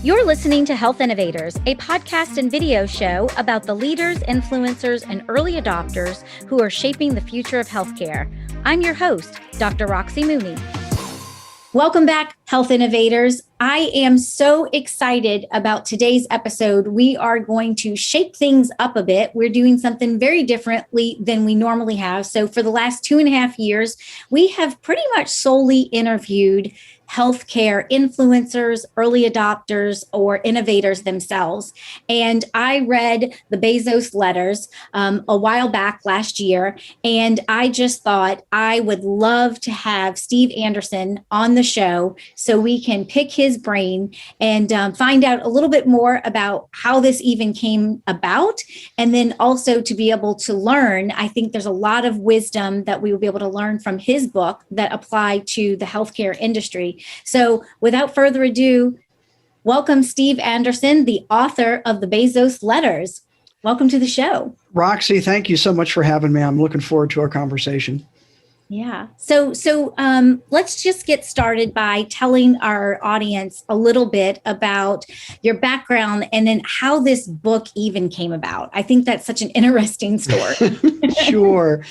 You're listening to Health Innovators, a podcast and video show about the leaders, influencers, and early adopters who are shaping the future of healthcare. I'm your host, Dr. Roxy Mooney. Welcome back, Health Innovators. I am so excited about today's episode. We are going to shake things up a bit. We're doing something very differently than we normally have. So for the last 2.5 years, we have pretty much solely interviewed healthcare influencers, early adopters, or innovators themselves. And I read the Bezos Letters a while back last year, and I just thought I would love to have Steve Anderson on the show so we can pick his brain and find out a little bit more about how this even came about. And then also to be able to learn, I think there's a lot of wisdom that we will be able to learn from his book that apply to the healthcare industry. So without further ado, welcome Steve Anderson, the author of the Bezos Letters. Welcome to the show. Roxy, thank you so much for having me. I'm looking forward to our conversation. Yeah. So let's just get started by telling our audience a little bit about your background and then how this book even came about. I think that's such an interesting story. Sure.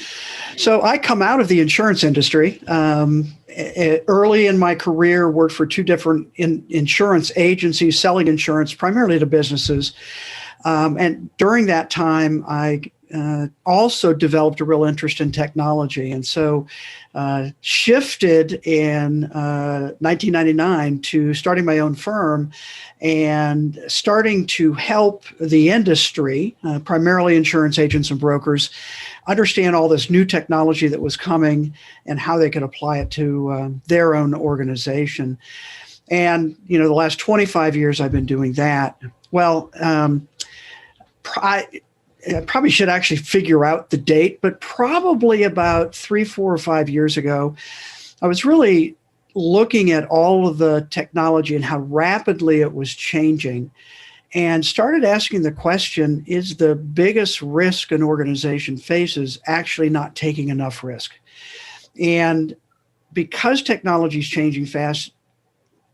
So I come out of the insurance industry. Early in my career, worked for two different insurance agencies, selling insurance primarily to businesses. And during that time, I also developed a real interest in technology. And so shifted in 1999 to starting my own firm and starting to help the industry, primarily insurance agents and brokers, understand all this new technology that was coming and how they could apply it to their own organization. And, the last 25 years I've been doing that. Well, I probably should actually figure out the date, but probably about 3, 4, or 5 years ago, I was really looking at all of the technology and how rapidly it was changing and started asking the question, is the biggest risk an organization faces actually not taking enough risk? And because technology is changing fast,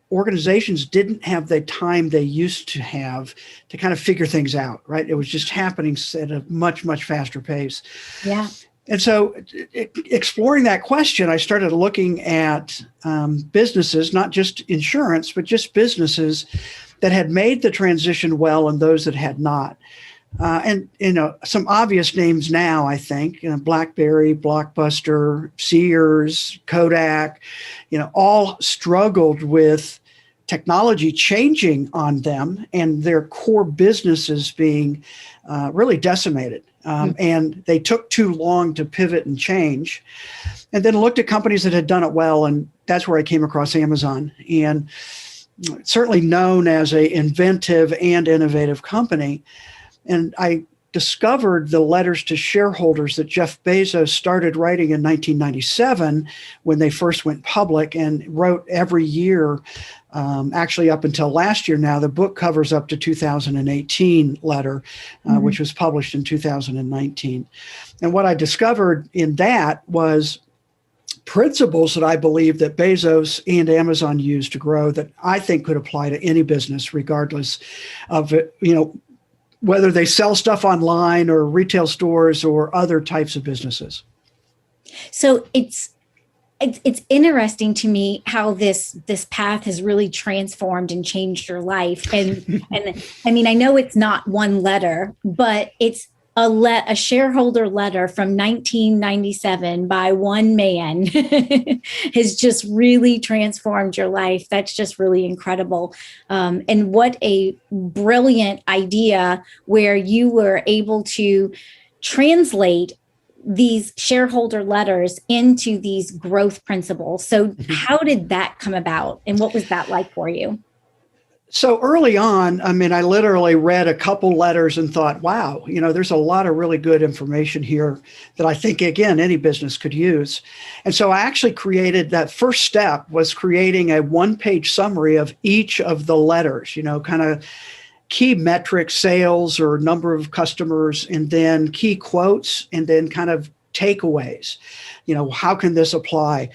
organizations didn't have the time they used to have to kind of figure things out, right? It was just happening at a much, much faster pace. Yeah. And so exploring that question, I started looking at businesses, not just insurance, but just businesses that had made the transition well and those that had not. And, some obvious names now, I think, BlackBerry, Blockbuster, Sears, Kodak, all struggled with technology changing on them and their core businesses being really decimated. And they took too long to pivot and change. And then looked at companies that had done it well. And that's where I came across Amazon. And certainly known as an inventive and innovative company. And I discovered the letters to shareholders that Jeff Bezos started writing in 1997 when they first went public and wrote every year, actually up until last year now. The book covers up to 2018 letter, which was published in 2019. And what I discovered in that was principles that I believe that Bezos and Amazon use to grow that I think could apply to any business, regardless of it, whether they sell stuff online or retail stores or other types of businesses. So it's interesting to me how this path has really transformed and changed your life. And I mean, I know it's not one letter, but it's a shareholder letter from 1997 by one man has just really transformed your life. That's just really incredible. And what a brilliant idea where you were able to translate these shareholder letters into these growth principles. So how did that come about? And what was that like for you? So early on, I literally read a couple letters and thought, wow, there's a lot of really good information here that I think, again, any business could use. And so I actually created that first step was creating a one-page summary of each of the letters, kind of key metrics, sales or number of customers, and then key quotes, and then kind of takeaways. How can this apply?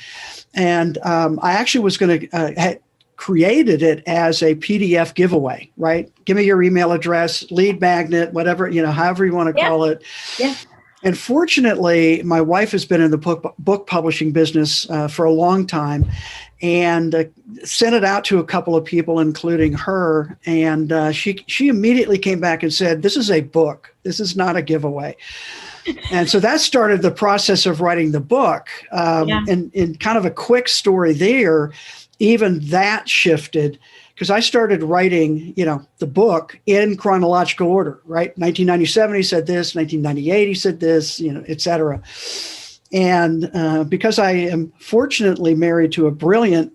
And I actually was going to created it as a PDF giveaway, right? Give me your email address, lead magnet, whatever, however you want to call it. Yeah. And fortunately, my wife has been in the book publishing business for a long time, and sent it out to a couple of people, including her. And she immediately came back and said, "This is a book. This is not a giveaway." And so that started the process of writing the book. And in kind of a quick story there, even that shifted, because I started writing, the book in chronological order, right? 1997, he said this, 1998, he said this, et cetera. And because I am fortunately married to a brilliant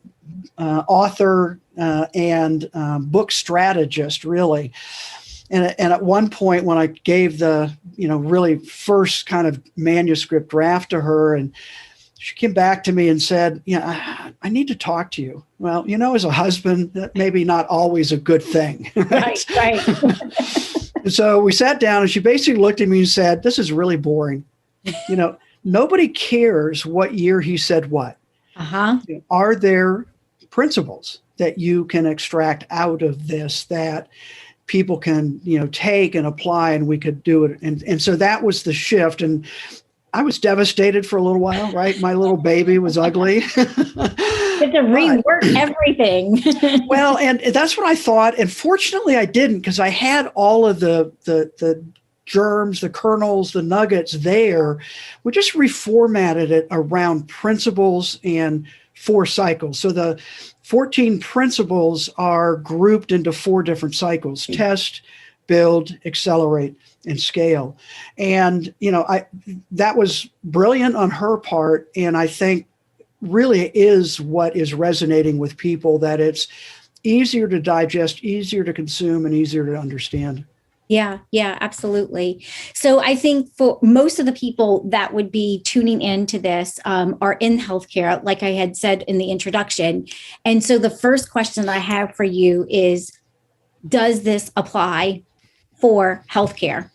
author and book strategist, really. And at one point when I gave the, really first kind of manuscript draft to her, and she came back to me and said, I need to talk to you. Well, as a husband, that maybe not always a good thing. Right. So we sat down, and she basically looked at me and said, "This is really boring. Nobody cares what year he said what. Are there principles that you can extract out of this that people can, take and apply, and we could do it?" And so that was the shift. And I was devastated for a little while, right? My little baby was ugly. You have to rework everything. Well, and that's what I thought. And fortunately I didn't, because I had all of the germs, the kernels, the nuggets there. We just reformatted it around principles and 4 cycles. So the 14 principles are grouped into 4 different cycles: test, build, accelerate, and scale. And, that was brilliant on her part. And I think really is what is resonating with people, that it's easier to digest, easier to consume, and easier to understand. Yeah, absolutely. So I think for most of the people that would be tuning into this are in healthcare, like I had said in the introduction. And so the first question I have for you is, does this apply for healthcare?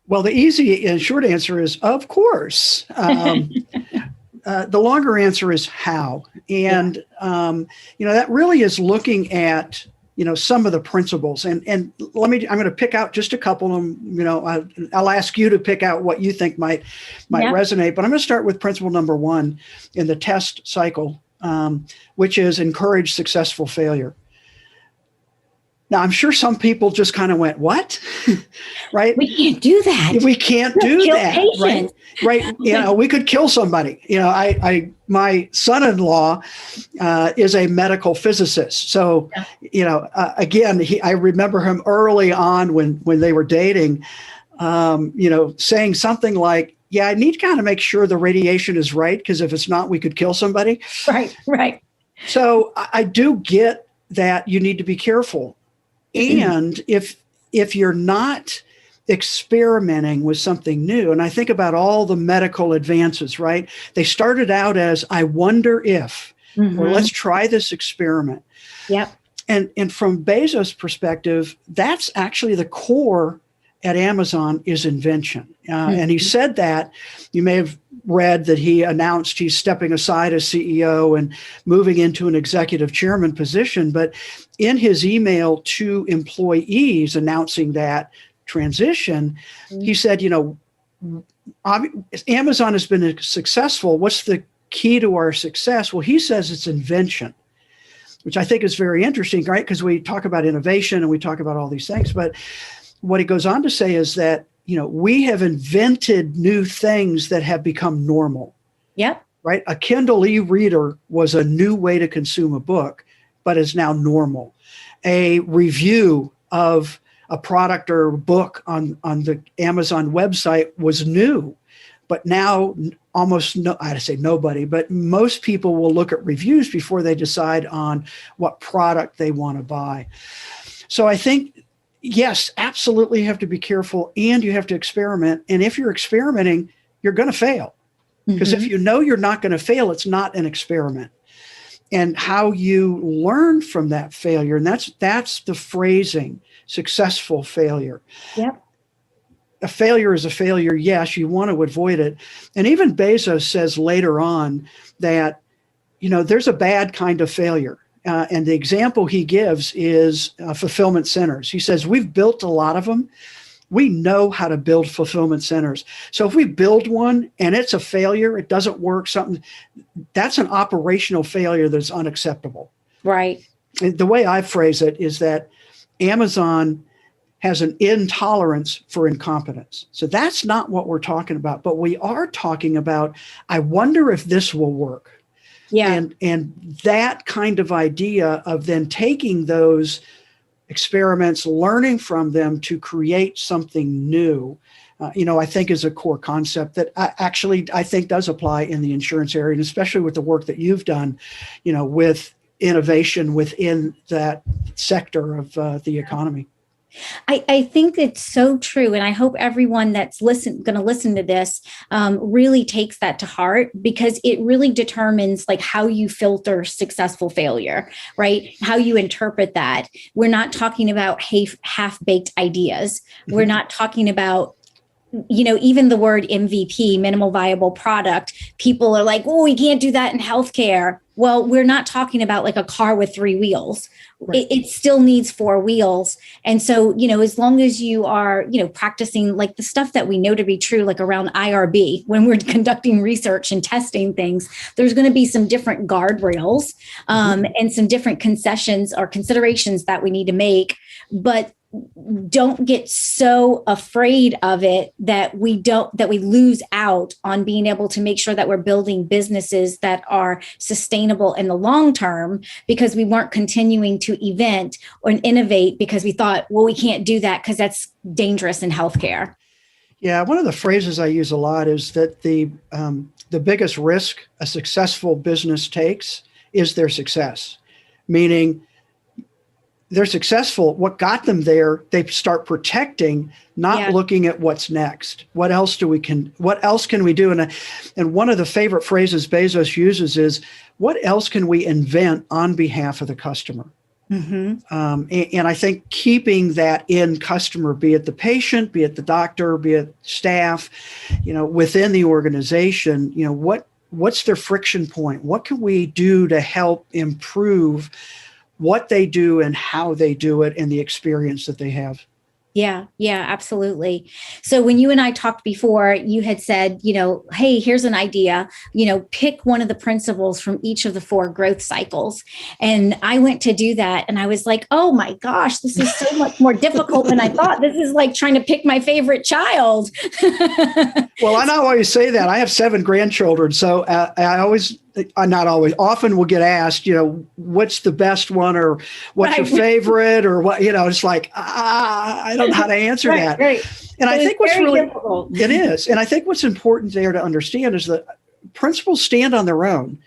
Well, the easy and short answer is, of course. The longer answer is how. And, that really is looking at, some of the principles. And I'm going to pick out just a couple of them. I'll ask you to pick out what you think might resonate. But I'm going to start with principle number 1 in the test cycle, which is encourage successful failure. Now, I'm sure some people just kind of went, "What?" Right? We can't do that. We can't do that. Patients. Right. We could kill somebody. My son-in-law is a medical physicist. So, again, I remember him early on when they were dating, saying something like, "Yeah, I need to kind of make sure the radiation is right, because if it's not, we could kill somebody." Right. So I do get that you need to be careful. And if you're not experimenting with something new, and I think about all the medical advances, right? They started out as, "I wonder if," or "let's try this experiment." Yep. And from Bezos' perspective, that's actually the core at Amazon, is invention. And he said that, you may have read that he announced he's stepping aside as CEO and moving into an executive chairman position. But in his email to employees announcing that transition, he said, Amazon has been successful. What's the key to our success? Well, he says it's invention, which I think is very interesting, right? Because we talk about innovation and we talk about all these things. But what he goes on to say is that, we have invented new things that have become normal. Yep. Right? A Kindle e-reader was a new way to consume a book, but is now normal. A review of a product or book on the Amazon website was new, but now I'd say nobody, but most people will look at reviews before they decide on what product they want to buy. So I think, yes, absolutely, you have to be careful, and you have to experiment. And if you're experimenting, you're going to fail. Because if you know you're not going to fail, it's not an experiment. And how you learn from that failure, and that's the phrasing, successful failure. Yep. A failure is a failure. Yes, you want to avoid it. And even Bezos says later on that, there's a bad kind of failure. And the example he gives is fulfillment centers. He says, we've built a lot of them. We know how to build fulfillment centers. So if we build one and it's a failure, it doesn't work, that's an operational failure that's unacceptable. Right. And the way I phrase it is that Amazon has an intolerance for incompetence. So that's not what we're talking about, but we are talking about, I wonder if this will work. Yeah. And that kind of idea of then taking those experiments, learning from them to create something new, I think is a core concept that I think does apply in the insurance area, and especially with the work that you've done, with innovation within that sector of the economy. I think it's so true. And I hope everyone that's going to listen to this really takes that to heart, because it really determines like how you filter successful failure, right? How you interpret that. We're not talking about half-baked ideas. Mm-hmm. We're not talking about, even the word MVP, minimal viable product, people are like, oh, we can't do that in healthcare. Well, we're not talking about like a car with 3 wheels. Right. It still needs 4 wheels. And so, as long as you are, practicing like the stuff that we know to be true, like around IRB, when we're conducting research and testing things, there's going to be some different guardrails and some different concessions or considerations that we need to make. But don't get so afraid of it that we lose out on being able to make sure that we're building businesses that are sustainable in the long term, because we weren't continuing to invent or innovate because we thought, well, we can't do that because that's dangerous in healthcare. Yeah, one of the phrases I use a lot is that the biggest risk a successful business takes is their success, meaning they're successful. What got them there, they start protecting, not looking at what's next. What else can we do? And one of the favorite phrases Bezos uses is, what else can we invent on behalf of the customer? Mm-hmm. And I think keeping that in customer, be it the patient, be it the doctor, be it staff, within the organization, what's their friction point? What can we do to help improve what they do and how they do it and the experience that they have? Yeah, absolutely. So when you and I talked before, you had said, hey, here's an idea, pick one of the principles from each of the 4 growth cycles. And I went to do that. And I was like, oh my gosh, this is so much more difficult than I thought. This is like trying to pick my favorite child. Well, I don't always say that. I have 7 grandchildren. So often will get asked, what's the best one, or what's your favorite, or what, it's like, I don't know how to answer that. Right. And I think what's really difficult. It is. And I think what's important there to understand is that principles stand on their own,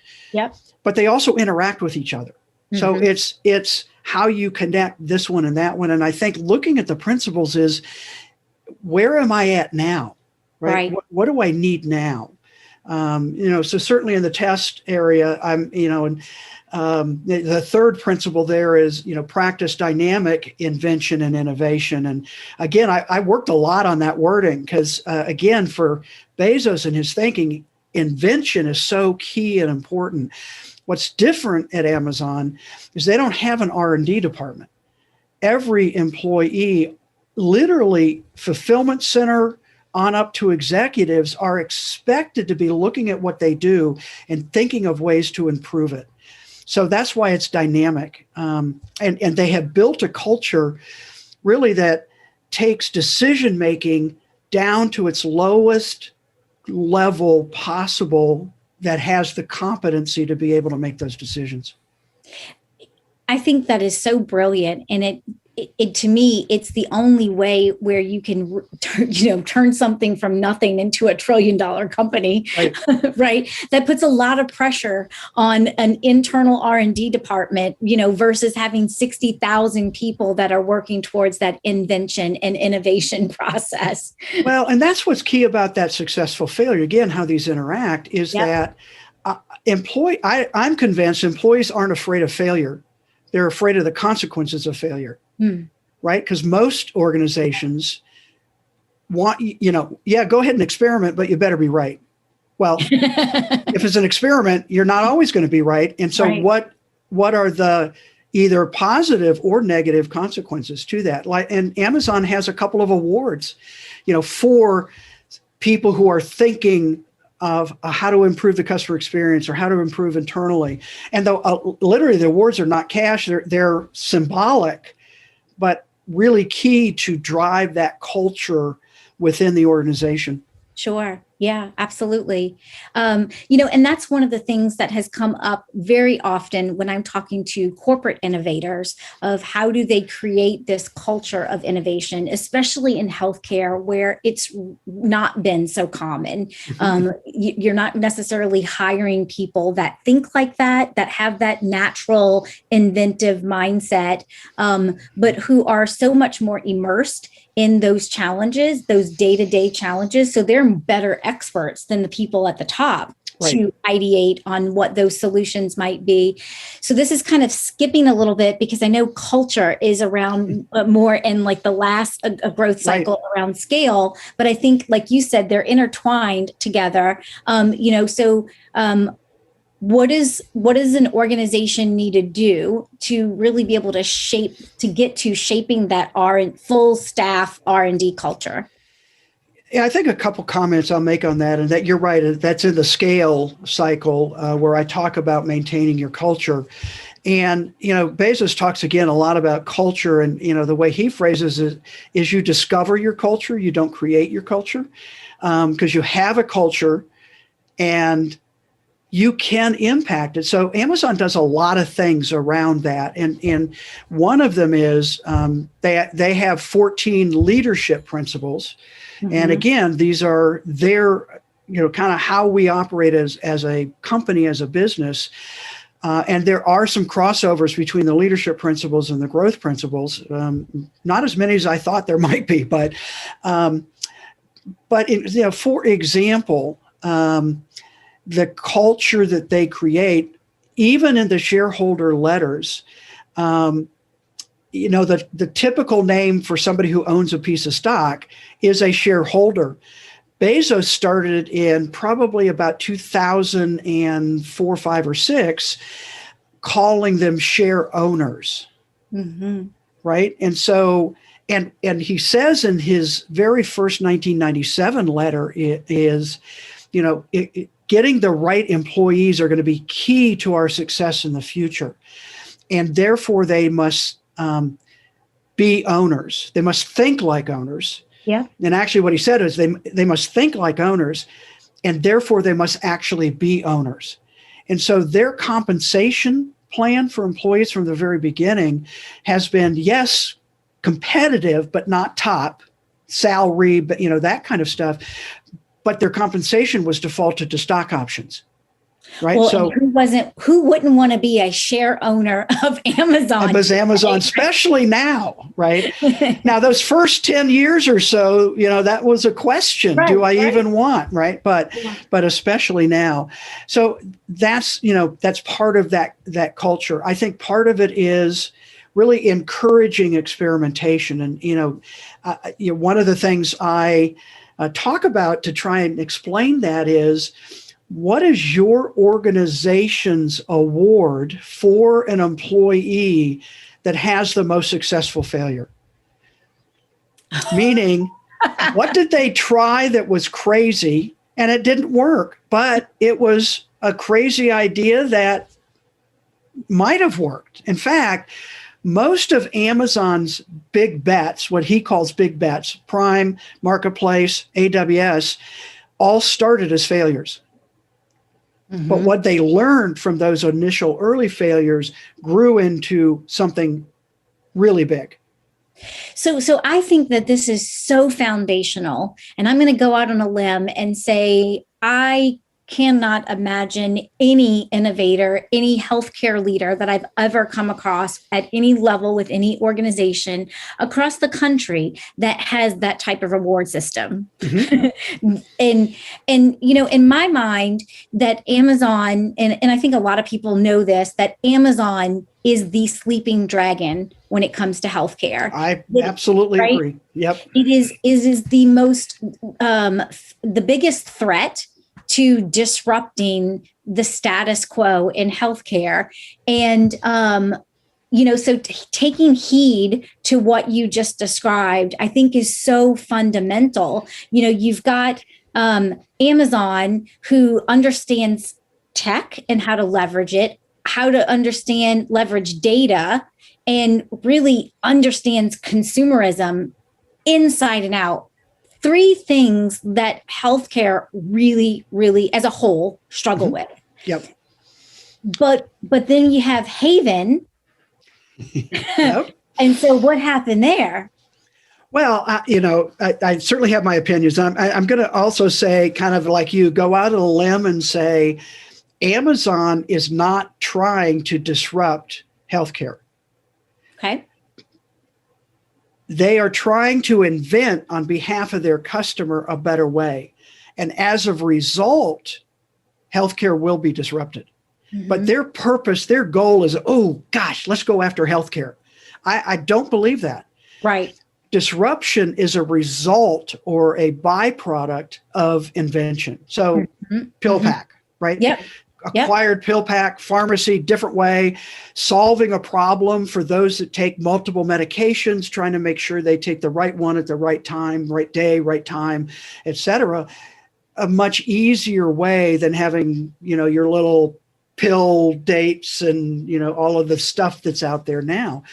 but they also interact with each other. Mm-hmm. So it's how you connect this one and that one. And I think looking at the principles is, where am I at now? Right. What do I need now? So certainly in the test area, the 3rd principle there is, practice dynamic invention and innovation. And again, I worked a lot on that wording because, again, for Bezos and his thinking, invention is so key and important. What's different at Amazon is they don't have an R&D department. Every employee, literally fulfillment center on up to executives, are expected to be looking at what they do and thinking of ways to improve it. So that's why it's dynamic. And they have built a culture really that takes decision-making down to its lowest level possible, that has the competency to be able to make those decisions. I think that is so brilliant. And it to me, it's the only way where you can, turn something from nothing into $1 trillion company, right? That puts a lot of pressure on an internal R&D department, versus having 60,000 people that are working towards that invention and innovation process. Well, and that's what's key about that successful failure. Again, how these interact is that I'm convinced employees aren't afraid of failure. They're afraid of the consequences of failure. Right? Because most organizations want, go ahead and experiment, but you better be right. Well, if it's an experiment, you're not always going to be right. And so Right. what are the either positive or negative consequences to that? Like, and Amazon has a couple of awards, for people who are thinking of how to improve the customer experience or how to improve internally. And though literally the awards are not cash, they're symbolic, but really key to drive that culture within the organization. Sure. Yeah, absolutely. And that's one of the things that has come up very often when I'm talking to corporate innovators of how do they create this culture of innovation, especially in healthcare where it's not been so common. You're not necessarily hiring people that think like that have that natural inventive mindset, but who are so much more immersed in those challenges, those day-to-day challenges. So they're better experts than the people at the top to ideate on what those solutions might be. So this is kind of skipping a little bit because I know culture is around more in like the last growth cycle around scale. But I think, like you said, they're intertwined together. What is an organization need to do to really be able to get to shaping that full staff R&D culture? Yeah, I think a couple comments I'll make on that, and that you're right. That's in the scale cycle where I talk about maintaining your culture. And, Bezos talks again a lot about culture, and, the way he phrases it is you discover your culture, you don't create your culture, because you have a culture and you can impact it. So Amazon does a lot of things around that. And one of them is they have 14 leadership principles. Mm-hmm. And again, these are their, kind of how we operate as a company, as a business. And there are some crossovers between the leadership principles and the growth principles. Not as many as I thought there might be, but for example, the culture that they create, even in the shareholder letters, the typical name for somebody who owns a piece of stock is a shareholder. Bezos started in probably about 2004, 5, or 6, calling them share owners, right? And so, and he says in his very first 1997 letter is, getting the right employees are going to be key to our success in the future. And therefore, they must be owners. They must think like owners. Yeah. And actually what he said is they must think like owners, and therefore they must actually be owners. And so their compensation plan for employees from the very beginning has been, yes, competitive, but not top salary, but that kind of stuff. But their compensation was defaulted to stock options, right? Well, so who wouldn't want to be a share owner of Amazon? Because Amazon, especially now, right? Now, those first 10 years or so, that was a question. Do I even want, right? But especially now. So that's part of that culture. I think part of it is really encouraging experimentation. And, one of the things I talk about to try and explain that is, what is your organization's award for an employee that has the most successful failure? Meaning, what did they try that was crazy and it didn't work, but it was a crazy idea that might have worked? In fact, most of Amazon's big bets, what he calls big bets, Prime, Marketplace, AWS, all started as failures. Mm-hmm. But what they learned from those initial early failures grew into something really big. So I think that this is so foundational. And I'm going to go out on a limb and say, I cannot imagine any innovator, any healthcare leader that I've ever come across at any level with any organization across the country that has that type of reward system. Mm-hmm. and in my mind, that Amazon, and I think a lot of people know this, that Amazon is the sleeping dragon when it comes to healthcare. I absolutely agree. Yep. It is the most, the biggest threat to disrupting the status quo in healthcare. And, so taking heed to what you just described, I think is so fundamental. You've got Amazon, who understands tech and how to leverage it, how to leverage data, and really understands consumerism inside and out. Three things that healthcare really, really, as a whole, struggle with. Yep. But then you have Haven. Yep. And so what happened there? Well, I certainly have my opinions. I'm going to also say, kind of like you, go out on a limb and say, Amazon is not trying to disrupt healthcare. Okay. They are trying to invent on behalf of their customer a better way. And as a result, healthcare will be disrupted. Mm-hmm. But their purpose, their goal is, oh, gosh, let's go after healthcare. I don't believe that. Right. Disruption is a result or a byproduct of invention. So pill pack, right? Yep. Acquired pill pack, pharmacy, different way, solving a problem for those that take multiple medications, trying to make sure they take the right one at the right time, right day, right time, et cetera. A much easier way than having, your little pill dates and, all of the stuff that's out there now,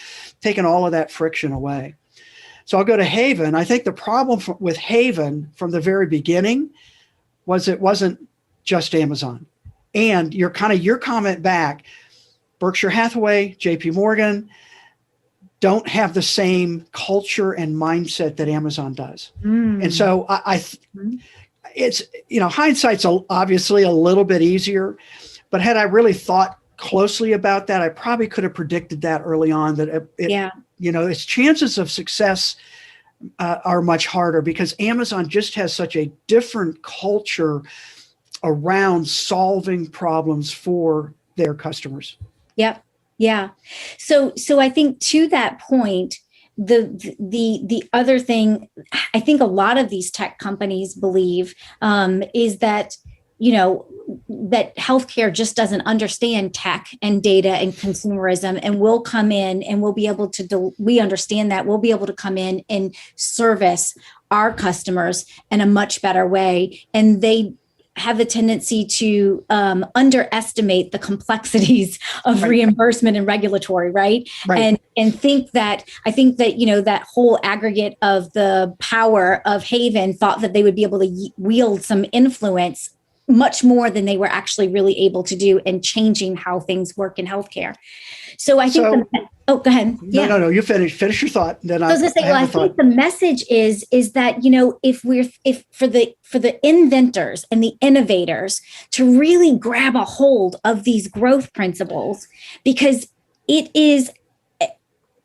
taking all of that friction away. So I'll go to Haven. I think the problem with Haven from the very beginning was it wasn't just Amazon. And your comment back, Berkshire Hathaway, JP Morgan, don't have the same culture and mindset that Amazon does. And so it's, hindsight's obviously a little bit easier, but had I really thought closely about that, I probably could have predicted that early on, that its chances of success are much harder because Amazon just has such a different culture around solving problems for their customers. Yep. Yeah. So I think to that point, the other thing I think a lot of these tech companies believe is that, that healthcare just doesn't understand tech and data and consumerism, and we'll come in and we'll be able to, we understand that we'll be able to come in and service our customers in a much better way. And they have a tendency to underestimate the complexities of reimbursement and regulatory, right? And think that, that whole aggregate of the power of Haven thought that they would be able to wield some influence much more than they were actually really able to do in changing how things work in healthcare. So I think go ahead. No, you finish your thought. Then I was going to say, I think the message is that, if for the inventors and the innovators to really grab a hold of these growth principles, because it is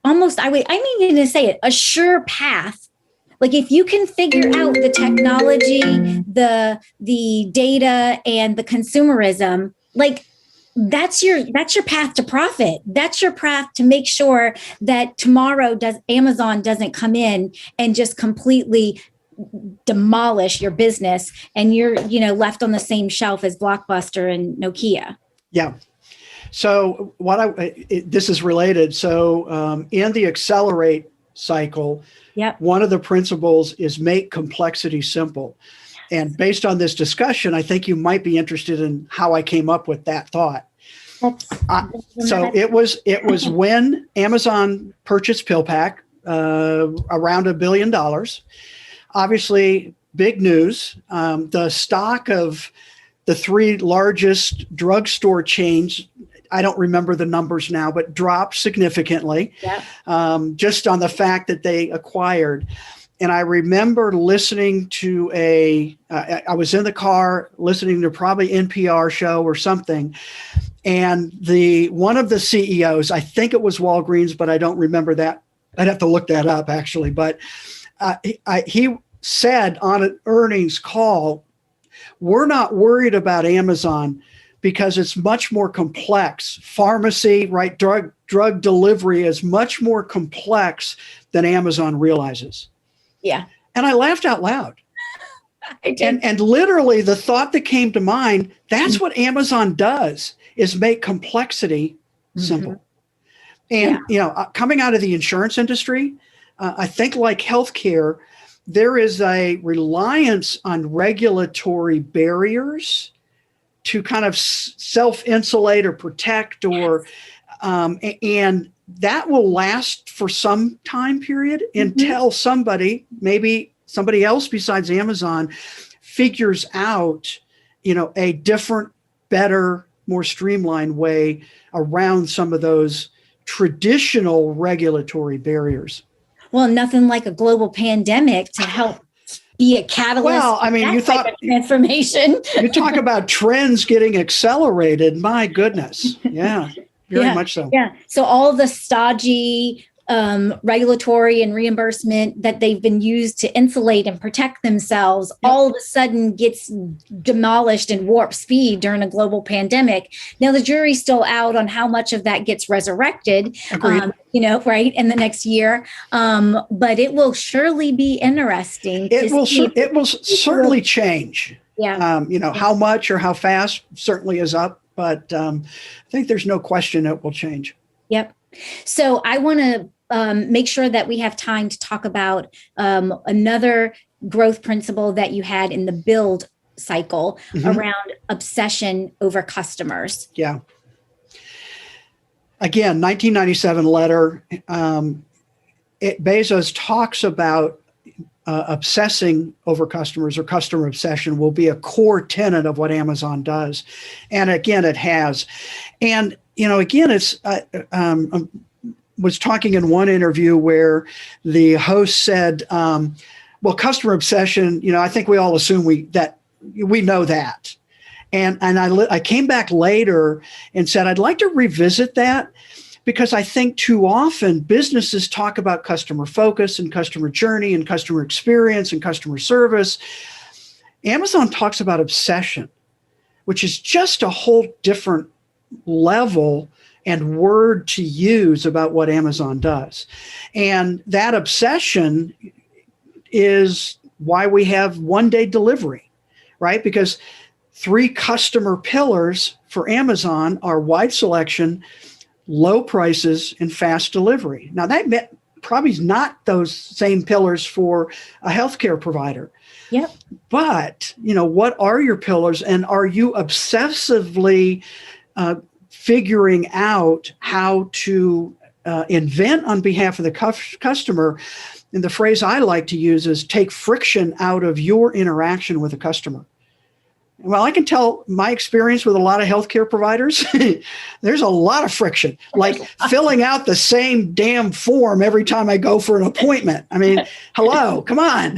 almost, a sure path. Like if you can figure out the technology, the data, and the consumerism, like that's your path to profit. That's your path to make sure that tomorrow Amazon doesn't come in and just completely demolish your business and you're, left on the same shelf as Blockbuster and Nokia. Yeah. So this is related. So in the accelerate cycle, one of the principles is make complexity simple. And based on this discussion, I think you might be interested in how I came up with that thought. So it was when Amazon purchased PillPack, around $1 billion. Obviously, big news. The stock of the three largest drugstore chains, I don't remember the numbers now, but dropped significantly just on the fact that they acquired. And I remember listening to I was in the car listening to probably NPR show or something. And one of the CEOs, I think it was Walgreens, but I don't remember that. I'd have to look that up actually. But he said on an earnings call, we're not worried about Amazon because it's much more complex. Pharmacy, right? Drug delivery is much more complex than Amazon realizes. Yeah. And I laughed out loud. I did. And literally the thought that came to mind, that's what Amazon does, is make complexity simple. And, coming out of the insurance industry, I think like healthcare, there is a reliance on regulatory barriers to kind of self-insulate or protect, or and that will last for some time period until somebody, maybe somebody else besides Amazon, figures out, a different, better, more streamlined way around some of those traditional regulatory barriers. Well, nothing like a global pandemic to help be a catalyst. Well, I mean, you thought transformation. You talk about trends getting accelerated. My goodness. Yeah, very much so. Yeah. So all the stodgy regulatory and reimbursement that they've been used to insulate and protect themselves all of a sudden gets demolished in warp speed during a global pandemic. Now the jury's still out on how much of that gets resurrected, right, in the next year. But it will surely be interesting. It will certainly change. Yeah. How much or how fast certainly is up, but I think there's no question it will change. Yep. So I want to make sure that we have time to talk about another growth principle that you had in the build cycle around obsession over customers. Yeah. Again, 1997 letter, Bezos talks about obsessing over customers, or customer obsession will be a core tenet of what Amazon does. And again, it has. And, again, it's, was talking in one interview where the host said, well, customer obsession, I think we all assume we know that. And I came back later and said, I'd like to revisit that, because I think too often businesses talk about customer focus and customer journey and customer experience and customer service. Amazon talks about obsession, which is just a whole different level and word to use about what Amazon does. And that obsession is why we have one-day delivery, right? Because 3 customer pillars for Amazon are wide selection, low prices, and fast delivery. Now, that probably is not those same pillars for a healthcare provider. Yep. But, what are your pillars, and are you obsessively figuring out how to invent on behalf of the customer? And the phrase I like to use is take friction out of your interaction with a customer. Well, I can tell my experience with a lot of healthcare providers, there's a lot of friction, like filling out the same damn form every time I go for an appointment. I mean, hello, come on,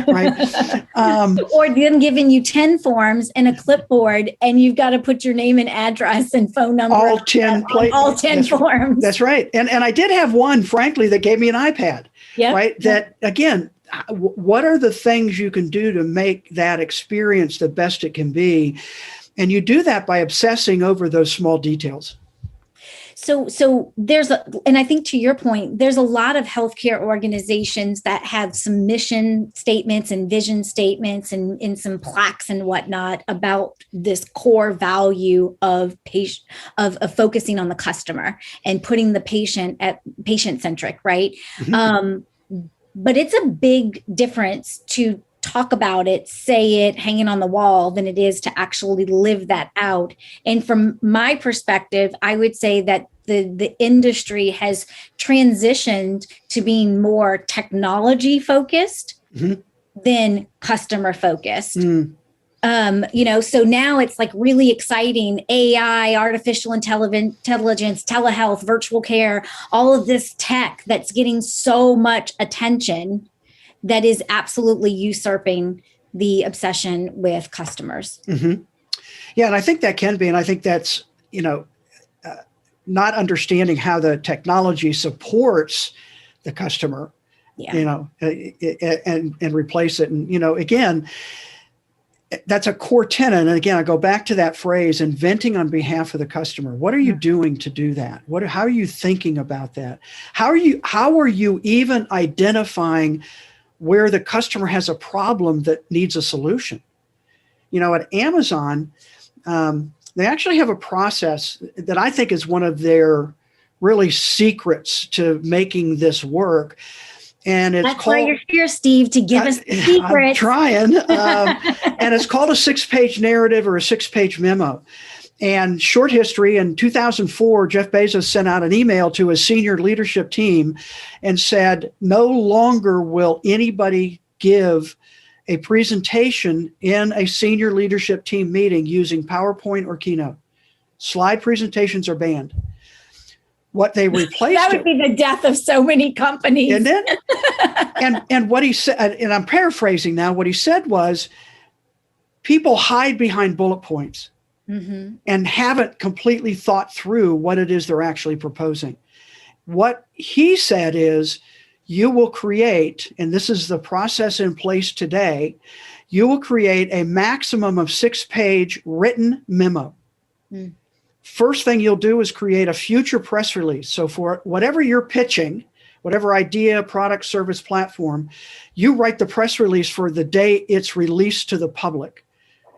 right? Or them giving you 10 forms and a clipboard, and you've got to put your name and address and phone number. All 10 forms. That's right. And I did have one, frankly, that gave me an iPad, right? That, again, what are the things you can do to make that experience the best it can be? And you do that by obsessing over those small details. So and I think to your point, there's a lot of healthcare organizations that have some mission statements and vision statements and some plaques and whatnot about this core value of focusing on the customer and putting the patient centric, right? But it's a big difference to talk about it, say it, hang it on the wall, than it is to actually live that out. And from my perspective, I would say that the industry has transitioned to being more technology focused than customer focused. So now it's like really exciting AI, artificial intelligence, telehealth, virtual care, all of this tech that's getting so much attention that is absolutely usurping the obsession with customers. Yeah, and I think that can be, and I think that's, not understanding how the technology supports the customer, and replace it. And, again, that's a core tenet. And again, I go back to that phrase, inventing on behalf of the customer. What are you doing to do that? How are you thinking about that? How are you even identifying where the customer has a problem that needs a solution. At Amazon, they actually have a process that I think is one of their really secrets to making this work. And it's That's why you're here, Steve, to give us the secrets. I'm trying. And it's called a 6-page narrative or a 6-page memo. And short history, in 2004, Jeff Bezos sent out an email to his senior leadership team and said, no longer will anybody give a presentation in a senior leadership team meeting using PowerPoint or Keynote. Slide presentations are banned. What they replaced that would be the death of so many companies. And then, and what he said, and I'm paraphrasing now, what he said was, people hide behind bullet points and haven't completely thought through what it is they're actually proposing. What he said is, you will create, and this is the process in place today, you will create a maximum of 6-page written memo. First thing you'll do is create a future press release. So for whatever you're pitching, whatever idea, product, service, platform, you write the press release for the day it's released to the public.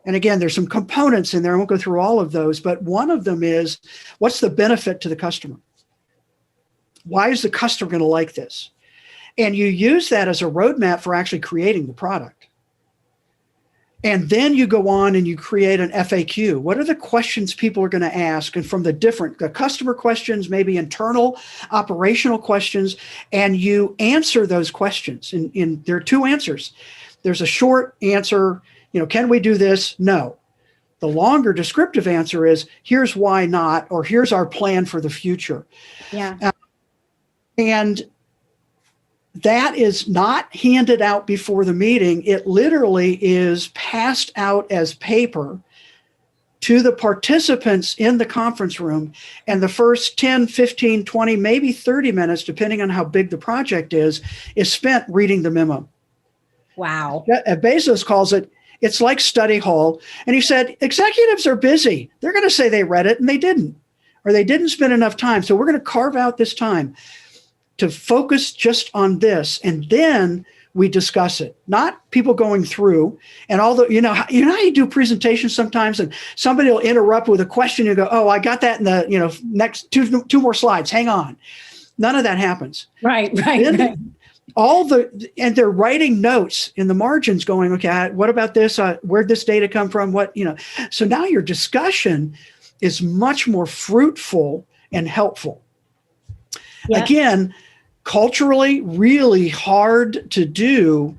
And again, there's some components in there. I won't go through all of those, but one of them is, what's the benefit to the customer? Why is the customer going to like this? And you use that as a roadmap for actually creating the product. And then you go on and you create an FAQ. What are the questions people are going to ask? And from the customer questions, maybe internal operational questions, and you answer those questions. And there are 2 answers. There's a short answer, can we do this? No. The longer descriptive answer is, here's why not, or here's our plan for the future. Yeah. And that is not handed out before the meeting. It literally is passed out as paper to the participants in the conference room. And the first 10, 15, 20, maybe 30 minutes, depending on how big the project is spent reading the memo. Wow. Bezos calls it, it's like study hall. And he said, executives are busy. They're going to say they read it and they didn't, or they didn't spend enough time. So we're going to carve out this time to focus just on this. And then we discuss it, not people going through. And although, how you do presentations sometimes and somebody will interrupt with a question. You go, oh, I got that in the, next two more slides. Hang on. None of that happens. Right. And they're writing notes in the margins going, okay, what about this? Where'd this data come from? So now your discussion is much more fruitful and helpful. Yeah. Again, culturally, really hard to do.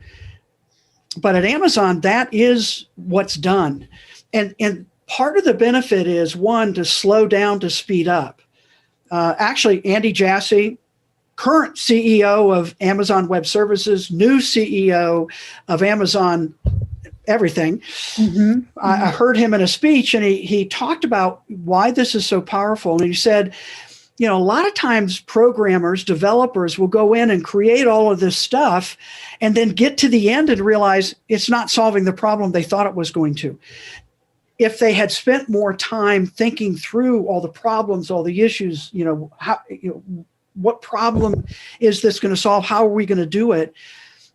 But at Amazon, that is what's done. And part of the benefit is, one, to slow down, to speed up. Actually, Andy Jassy, current CEO of Amazon Web Services, new CEO of Amazon everything. I heard him in a speech, and he talked about why this is so powerful. And he said, a lot of times programmers, developers will go in and create all of this stuff and then get to the end and realize it's not solving the problem they thought it was going to. If they had spent more time thinking through all the problems, all the issues, what problem is this going to solve? How are we going to do it?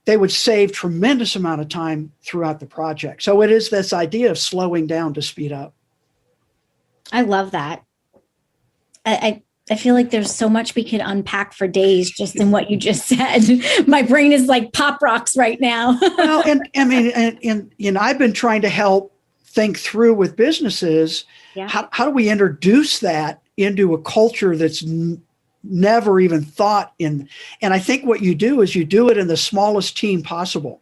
They would save tremendous amount of time throughout the project. So it is this idea of slowing down to speed up. I love that. I feel like there's so much we could unpack for days just in what you just said. My brain is like pop rocks right now. Well, and I mean, and I've been trying to help think through with businesses, how do we introduce that into a culture that's never even thought in? And I think what you do is you do it in the smallest team possible,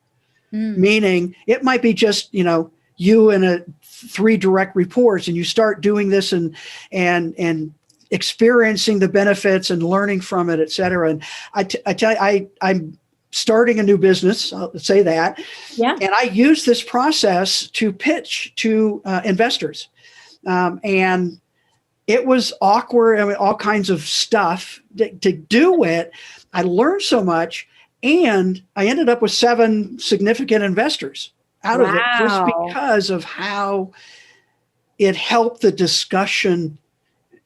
meaning it might be just, you and 3 direct reports, and you start doing this and experiencing the benefits and learning from it, et cetera. And I tell you, I'm starting a new business, I'll say that. Yeah. And I use this process to pitch to investors. And it was awkward. I mean, all kinds of stuff to do it. I learned so much, and I ended up with 7 significant investors out of it, just because of how it helped the discussion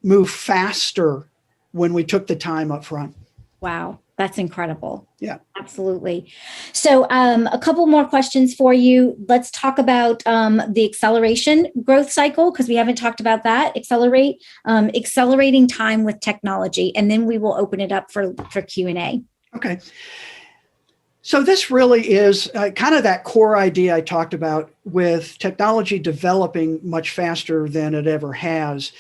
move faster when we took the time up front. Wow. That's incredible. Yeah. Absolutely. So a couple more questions for you. Let's talk about the acceleration growth cycle, because we haven't talked about that. Accelerating time with technology, and then we will open it up for Q&A. Okay. So this really is kind of that core idea I talked about, with technology developing much faster than it ever has,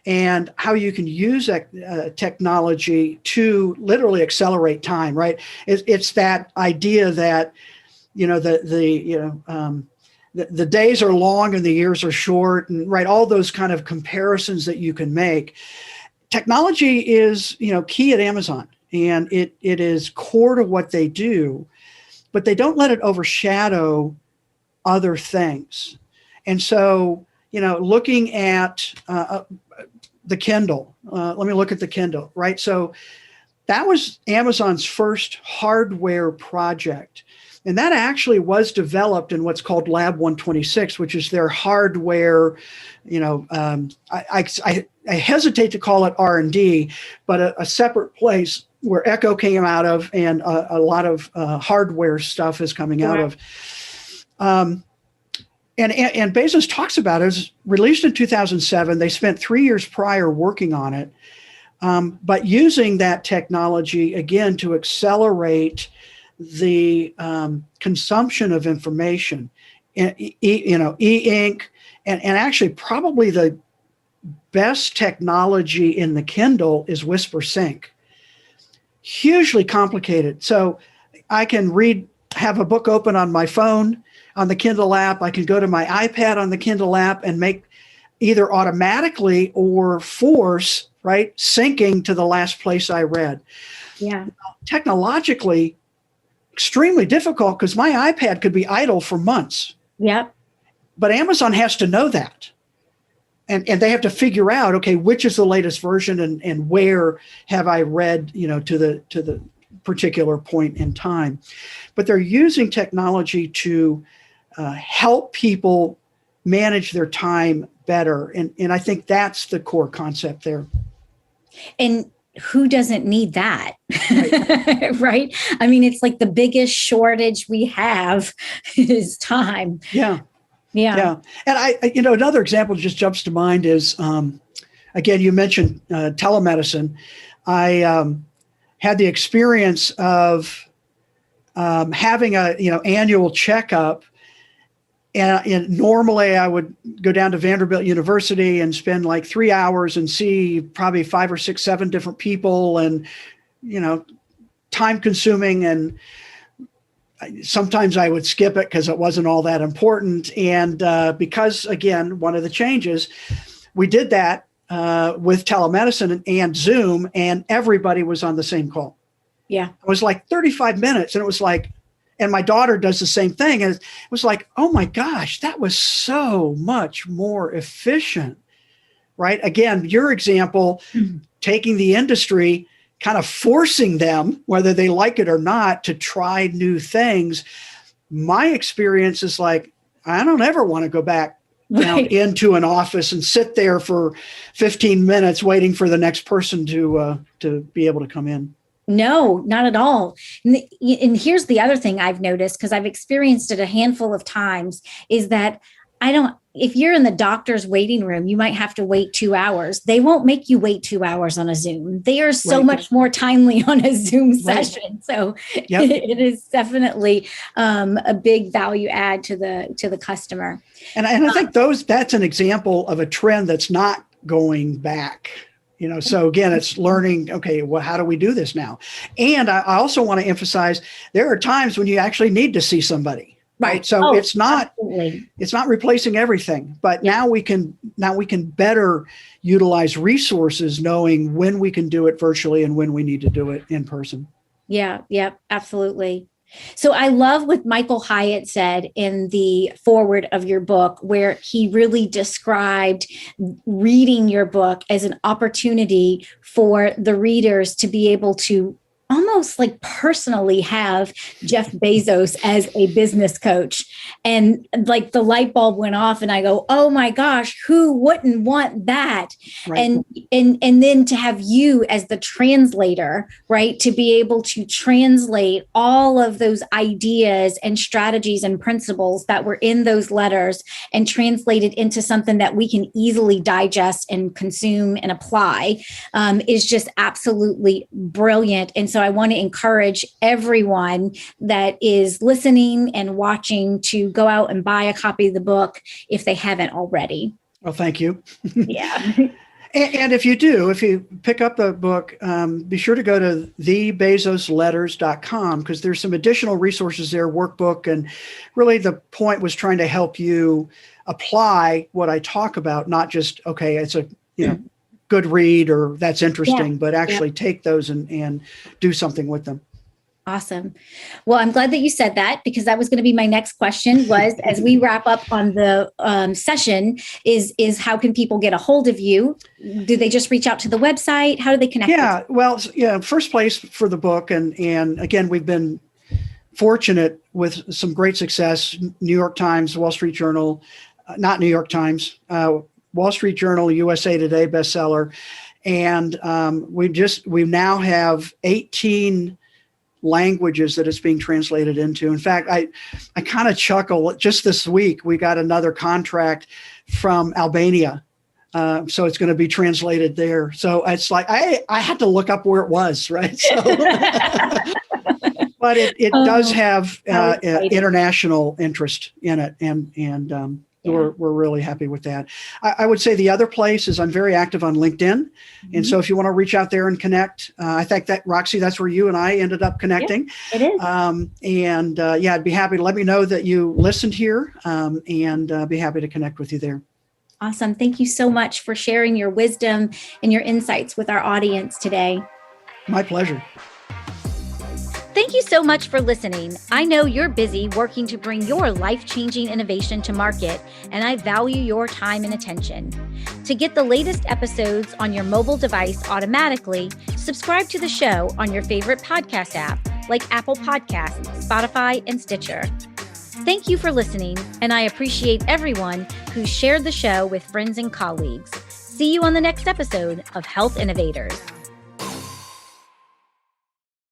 and how you can use that technology to literally accelerate time, right? It's that idea that, the days are long and the years are short, and right, all those kind of comparisons that you can make. Technology is, key at Amazon, and it is core to what they do, but they don't let it overshadow other things. And so, looking at the Kindle, let me look at the Kindle, right? So that was Amazon's first hardware project. And that actually was developed in what's called Lab 126, which is their hardware, I hesitate to call it R&D, but a separate place where Echo came out of, and a lot of hardware stuff is coming out of. And Bezos talks about it. It was released in 2007. They spent 3 years prior working on it, but using that technology, again, to accelerate the consumption of information, e-ink, and actually probably the best technology in the Kindle is Whisper Sync. Hugely complicated. So I can have a book open on my phone, on the Kindle app. I can go to my iPad on the Kindle app and make either automatically or force, right, syncing to the last place I read. Yeah. Technologically, extremely difficult, because my iPad could be idle for months. Yep. But Amazon has to know that. And they have to figure out, okay, which is the latest version, and where have I read, to the particular point in time. But they're using technology to help people manage their time better. And I think that's the core concept there. And who doesn't need that? Right. Right? I mean, it's like the biggest shortage we have is time. Yeah. Yeah. And I another example that just jumps to mind is, again, you mentioned telemedicine. I had the experience of having a annual checkup, and normally I would go down to Vanderbilt University and spend like 3 hours and see probably 5 or 6, 7 different people, and time consuming, and sometimes I would skip it because it wasn't all that important. And because, again, one of the changes, we did that with telemedicine and Zoom, and everybody was on the same call. Yeah. It was like 35 minutes, and it was like, and my daughter does the same thing. And it was like, oh my gosh, that was so much more efficient, right? Again, your example, taking the industry, kind of forcing them, whether they like it or not, to try new things. My experience is like, I don't ever want to go back down into an office and sit there for 15 minutes waiting for the next person to be able to come in. No, not at all. And here's the other thing I've noticed, because I've experienced it a handful of times, is that if you're in the doctor's waiting room, you might have to wait 2 hours. They won't make you wait 2 hours on a Zoom. They are so much more timely on a Zoom session. So it is definitely a big value add to the customer. And I think that's an example of a trend that's not going back. So again, it's learning, okay, well, how do we do this now? And I also want to emphasize, there are times when you actually need to see somebody. Right. So it's not replacing everything, but now we can better utilize resources, knowing when we can do it virtually and when we need to do it in person. Yeah. Yep. Absolutely. So I love what Michael Hyatt said in the foreword of your book, where he really described reading your book as an opportunity for the readers to be able to almost like personally have Jeff Bezos as a business coach. And like the light bulb went off and I go, oh my gosh, who wouldn't want that? Right. And then to have you as the translator, right? To be able to translate all of those ideas and strategies and principles that were in those letters and translate it into something that we can easily digest and consume and apply is just absolutely brilliant. And so I want to encourage everyone that is listening and watching to go out and buy a copy of the book if they haven't already. Well, thank you. Yeah. And if you pick up the book, be sure to go to thebezosletters.com because there's some additional resources there, workbook. And really the point was trying to help you apply what I talk about, not just, okay, it's a, good read or that's interesting, but actually take those and do something with them. Awesome. Well, I'm glad that you said that because that was going to be my next question was as we wrap up on the session is how can people get a hold of you? Do they just reach out to the website? How do they connect? Yeah, well, first place for the book. And again, we've been fortunate with some great success. New York Times, Wall Street Journal, not New York Times, Wall Street Journal, USA Today bestseller. And we now have 18 languages that it's being translated into. In fact, I kind of chuckle. Just this week, we got another contract from Albania. So it's going to be translated there. So it's like, I had to look up where it was, right? So, but it does have international interest in it. And we're really happy with that. I would say the other place is I'm very active on LinkedIn. Mm-hmm. And so if you want to reach out there and connect, I think that, Roxy, that's where you and I ended up connecting. Yeah, it is. I'd be happy to let me know that you listened here and be happy to connect with you there. Awesome. Thank you so much for sharing your wisdom and your insights with our audience today. My pleasure. Thank you so much for listening. I know you're busy working to bring your life-changing innovation to market, and I value your time and attention. To get the latest episodes on your mobile device automatically, subscribe to the show on your favorite podcast app like Apple Podcasts, Spotify, and Stitcher. Thank you for listening, and I appreciate everyone who shared the show with friends and colleagues. See you on the next episode of Health Innovators.